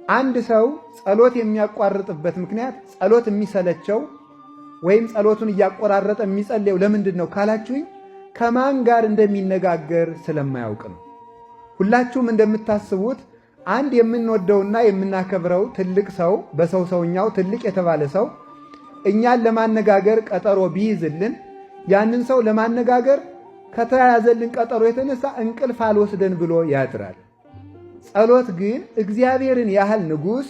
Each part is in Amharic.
አንድ ሰው ጸሎት የሚያቋርጥበት ምክንያት ጸሎት የሚሰለቸው ወይም ጸሎቱን እያቆራረጠ የሚጸልየው ለምንድን ነው ካላችሁኝ፣ ከማን ጋር እንደሚነጋገር ስለማያውቅ ነው። ሁላችሁም እንደምታስቡት አንድ የምንወደውና የምናከብረው ትልቅ ሰው በሰው ሰውኛው ትልቅ የተባለ ሰው እኛን ለማነጋገር ቀጠሮ ቢይዝልን ያንን ሰው ለማነጋገር ከተያዘልን ቀጠሮ የተነሳ እንቅልፍ አልወስደን ብሎ ያድራል። ጸሎት ግን እግዚአብሔርን ያህል ንጉሥ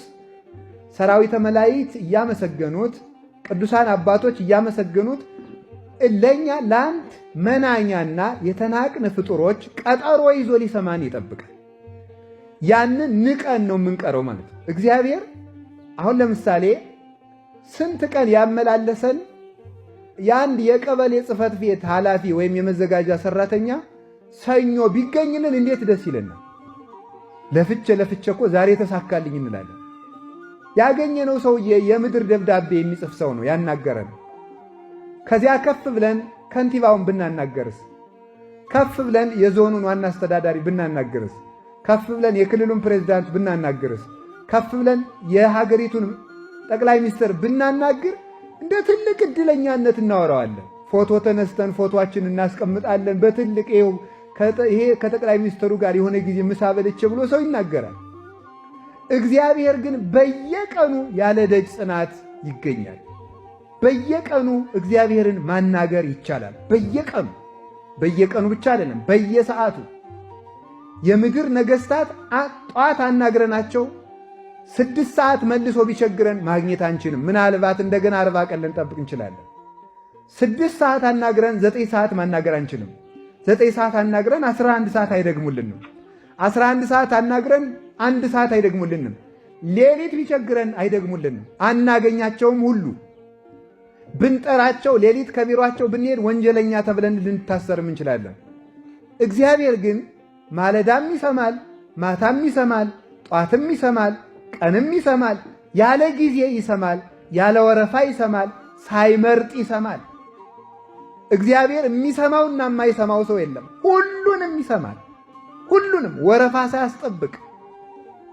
ሰራዊተ መላእክት እያመሰገኑት ቅዱሳን አባቶች እያመሰገኑት ለኛ ለአንድ መናኛና የተናቅን ፍጡሮች ቀጠሮ ይዞ ሊሰማን ይጠብቃል። ያንን ንቀን ነው የምንቀረው ማለት ነው። እግዚአብሔር አሁን ለምሳሌ ስንት ቀን ያመላለሰን የአንድ የቀበሌ ጽሕፈት ቤት ኃላፊ ወይም የመዘጋጃ ሰራተኛ ሰኞ ቢገኝልን እንዴት ደስ ይለናል። ለፍቼ እኮ ዛሬ ተሳካልኝ እንላለን። ያገኘነው ሰውዬ የምድር ደብዳቤ የሚጽፍ ሰው ነው ያናገረን። ከዚያ ከፍ ብለን ከንቲባውን ብናናገርስ፣ ከፍ ብለን የዞኑን ዋና አስተዳዳሪ ብናናገርስ፣ ከፍ ብለን የክልሉን ፕሬዝዳንት ብናናገርስ፣ ከፍ ብለን የሀገሪቱን ጠቅላይ ሚኒስትር ብናናግር እንደ ትልቅ ዕድለኛነት እናወራዋለን። ፎቶ ተነስተን ፎቶአችን እናስቀምጣለን በትልቅ ይሄ ከጠቅላይ ሚኒስትሩ ጋር የሆነ ጊዜ ምሳ በልቼ ብሎ ሰው ይናገራል። እግዚአብሔር ግን በየቀኑ ያለ ደጅ ጽናት ይገኛል። በየቀኑ እግዚአብሔርን ማናገር ይቻላል። በየቀኑ ብቻ አይደለም፣ በየሰዓቱ የምድር ነገሥታት ጧት አናግረናቸው 6 ሰዓት መልሶ ቢቸግረን ማግኘት አንችልም። ምናልባት እንደገና 40 ቀን ልንጠብቅ እንችላለን። 6 ሰዓት አናግረን 9 ሰዓት ማናገር አንችልም። 9 ሰዓት አናግረን 11 ሰዓት አይደግሙልንም። 11 ሰዓት አናግረን 1 ሰዓት አይደግሙልንም። ሌሊት ቢቸግረን አይደግሙልንም። አናገኛቸውም ሁሉ ብንጠራቸው ሌሊት ከቢሯቸው ብንሄድ ወንጀለኛ ተብለን ልንታሰርም እንችላለን። እግዚአብሔር ግን ማለዳም ይሰማል፣ ማታም ይሰማል፣ ጧትም ይሰማል፣ ቀንም ይሰማል፣ ያለ ጊዜ ይሰማል፣ ያለ ወረፋ ይሰማል፣ ሳይመርጥ ይሰማል። እግዚአብሔር የሚሰማውና የማይሰማው ሰው የለም። ሁሉንም ይሰማል። ሁሉንም ወረፋ ሳያስጠብቅ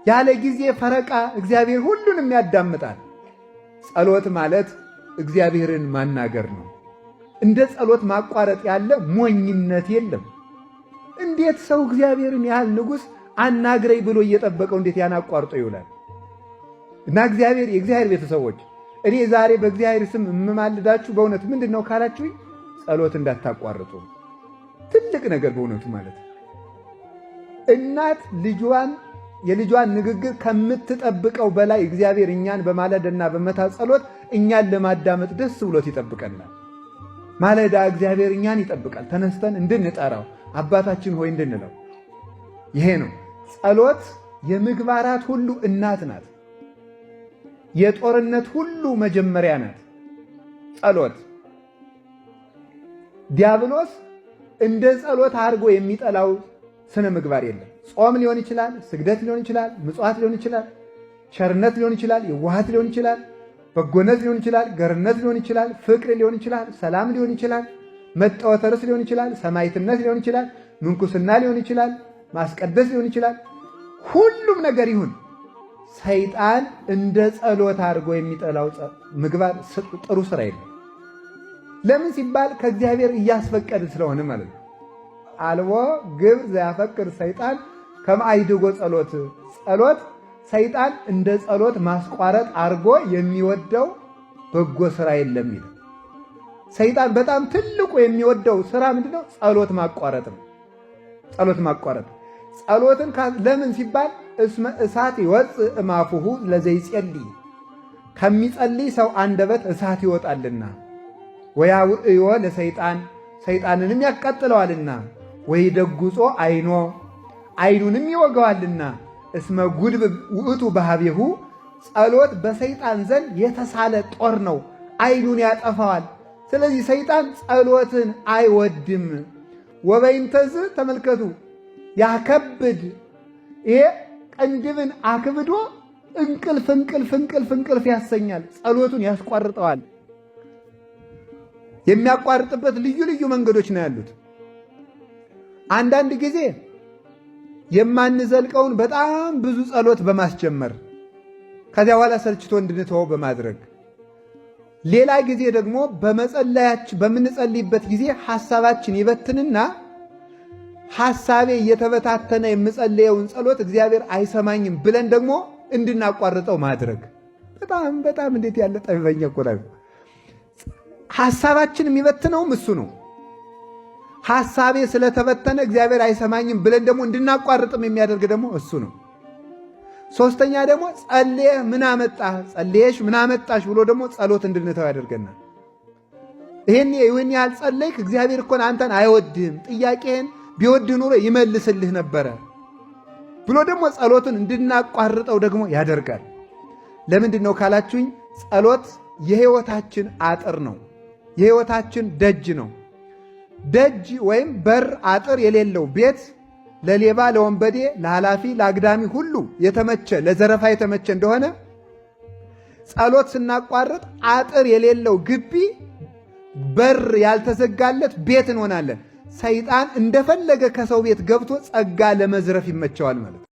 ያለ ጊዜ ፈረቃ እግዚአብሔር ሁሉንም ያዳምጣል። ጸሎት ማለት እግዚአብሔርን ማናገር ነው። እንደ ጸሎት ማቋረጥ ያለ ሞኝነት የለም። እንዴት ሰው እግዚአብሔርን ያህል ንጉሥ አናግረኝ ብሎ እየጠበቀው እንዴት ያን አቋርጦ ይውላል? እና የእግዚአብሔር ቤተሰቦች እኔ ዛሬ በእግዚአብሔር ስም የምማልዳችሁ በእውነት ምንድን ነው ካላችሁኝ፣ ጸሎት እንዳታቋርጡ። ትልቅ ነገር በእውነቱ ማለት እናት የልጇን ንግግር ከምትጠብቀው በላይ እግዚአብሔር እኛን በማለዳና በመታ ጸሎት እኛን ለማዳመጥ ደስ ብሎት ይጠብቀናል። ማለዳ እግዚአብሔር እኛን ይጠብቃል፣ ተነስተን እንድንጠራው አባታችን ሆይ እንድንለው። ይሄ ነው ጸሎት። የምግባራት ሁሉ እናት ናት። የጦርነት ሁሉ መጀመሪያ ናት ጸሎት። ዲያብሎስ እንደ ጸሎት አድርጎ የሚጠላው ስነ ምግባር የለም። ጾም ሊሆን ይችላል፣ ስግደት ሊሆን ይችላል፣ ምጽዋት ሊሆን ይችላል፣ ቸርነት ሊሆን ይችላል፣ የዋሃት ሊሆን ይችላል፣ በጎነት ሊሆን ይችላል፣ ገርነት ሊሆን ይችላል፣ ፍቅር ሊሆን ይችላል፣ ሰላም ሊሆን ይችላል፣ መጠወተርስ ሊሆን ይችላል፣ ሰማዕትነት ሊሆን ይችላል፣ ምንኩስና ሊሆን ይችላል፣ ማስቀደስ ሊሆን ይችላል። ሁሉም ነገር ይሁን ሰይጣን እንደ ጸሎት አድርጎ የሚጠላው ምግባር ጥሩ ስራ የለም። ለምን ሲባል ከእግዚአብሔር እያስፈቀድ ስለሆነ ማለት ነው። አልቦ ግብር ዘያፈቅር ሰይጣን ከመአይድጎ ጸሎት። ጸሎት ሰይጣን እንደ ጸሎት ማስቋረጥ አድርጎ የሚወደው በጎ ስራ የለም ይላል። ሰይጣን በጣም ትልቁ የሚወደው ስራ ምንድነው? ጸሎት ማቋረጥ ነው። ጸሎት ማቋረጥ ጸሎትን ለምን ሲባል እስመ እሳት ይወፅእ እማፉሁ ለዘይጸልይ፣ ከሚጸልይ ሰው አንደበት እሳት ይወጣልና፣ ወያውዕዮ ለሰይጣን፣ ሰይጣንንም ያቃጥለዋልና፣ ወይ ደጉጾ አይኑንም ይወገዋልና፣ እስመ ጉድብ ውእቱ ባህቤሁ፣ ጸሎት በሰይጣን ዘንድ የተሳለ ጦር ነው፣ አይኑን ያጠፋዋል። ስለዚህ ሰይጣን ጸሎትን አይወድም። ወበይንተዝ ተመልከቱ ያከብድ፣ ይሄ ቅንድብን አክብዶ እንቅልፍ ያሰኛል። ጸሎቱን ያስቋርጠዋል። የሚያቋርጥበት ልዩ ልዩ መንገዶች ነው ያሉት። አንዳንድ ጊዜ የማንዘልቀውን በጣም ብዙ ጸሎት በማስጀመር ከዚያ በኋላ ሰልችቶ እንድንተወው በማድረግ ሌላ ጊዜ ደግሞ በምንጸልይበት ጊዜ ሐሳባችን ይበትንና ሐሳቤ እየተበታተነ የምጸልየውን ጸሎት እግዚአብሔር አይሰማኝም ብለን ደግሞ እንድናቋርጠው ማድረግ። በጣም እንዴት ያለ ጠቢበኛ እኮ ነው። ሐሳባችን የሚበትነውም እሱ ነው። ሐሳቤ ስለተበተነ እግዚአብሔር አይሰማኝም ብለን ደግሞ እንድናቋርጥም የሚያደርግ ደግሞ እሱ ነው። ሶስተኛ ደግሞ ጸልየህ ምን አመጣህ፣ ጸልየሽ ምን አመጣሽ ብሎ ደግሞ ጸሎት እንድንተው ያደርገናል። ይህን ያህል ጸለይክ፣ እግዚአብሔር እኮ አንተን አይወድህም፣ ጥያቄህን ቢወድህ ኑሮ ይመልስልህ ነበረ ብሎ ደግሞ ጸሎትን እንድናቋርጠው ደግሞ ያደርጋል። ለምንድን ነው ካላችሁኝ፣ ጸሎት የሕይወታችን አጥር ነው፣ የሕይወታችን ደጅ ነው። ደጅ ወይም በር አጥር የሌለው ቤት ለሌባ፣ ለወንበዴ፣ ለኃላፊ፣ ለአግዳሚ ሁሉ የተመቸ ለዘረፋ የተመቸ እንደሆነ ጸሎት ስናቋርጥ አጥር የሌለው ግቢ፣ በር ያልተዘጋለት ቤት እንሆናለን። ሰይጣን እንደፈለገ ከሰው ቤት ገብቶ ጸጋ ለመዝረፍ ይመቸዋል ማለት ነው።